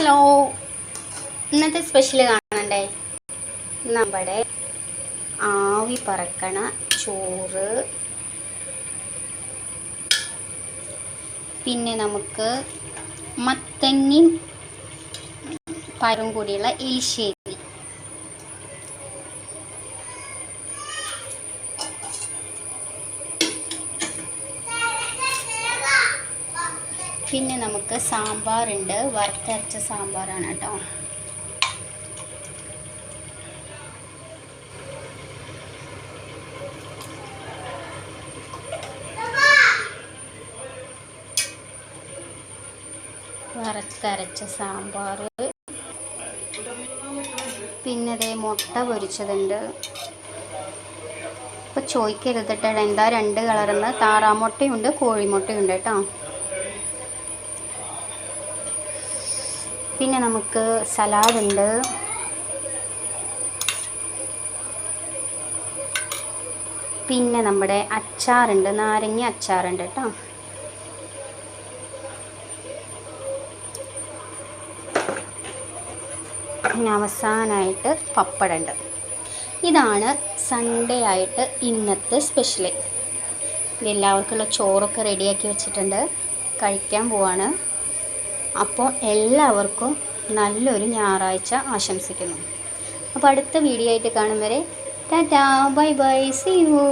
Hello, ഇന്നത്തെ special കാണണ്ടേ? നമ്മുടെ ആവി പറക്കണ ചോറ്, പിന്നെ നമുക്ക് മത്തങ്ങയും പയറും കൂടിയുള്ള എലിശ്ശേരി, പിന്നെ നമുക്ക് സാമ്പാറുണ്ട്. വറുത്തരച്ച സാമ്പാറാണ് കേട്ടോ. വറുത്തരച്ച സാമ്പാർ, പിന്നെ അതേ മുട്ട പൊരിച്ചതുണ്ട്. ഇപ്പോൾ ചോദിക്കരുത് കേട്ടോ എന്താ രണ്ട് കളറെന്ന്. താറാമുട്ടയുണ്ട്, കോഴിമുട്ടയുണ്ട് കേട്ടോ. പിന്നെ നമുക്ക് സലാഡുണ്ട്. പിന്നെ നമ്മുടെ അച്ചാറുണ്ട്, നാരങ്ങ അച്ചാറുണ്ട് കേട്ടോ. പിന്നെ അവസാനമായിട്ട് പപ്പടമുണ്ട്. ഇതാണ് സൺഡേ ആയിട്ട് ഇന്നത്തെ സ്പെഷ്യൽ. എല്ലാവർക്കുള്ള ചോറൊക്കെ റെഡിയാക്കി വെച്ചിട്ടുണ്ട്, കഴിക്കാൻ പോവാണ്. അപ്പോൾ എല്ലാവർക്കും നല്ലൊരു ഞായറാഴ്ച ആശംസിക്കുന്നു. അപ്പോൾ അടുത്ത വീഡിയോ ആയിട്ട് കാണും വരെ ടാറ്റാ, ബൈ ബൈ, സീ യു.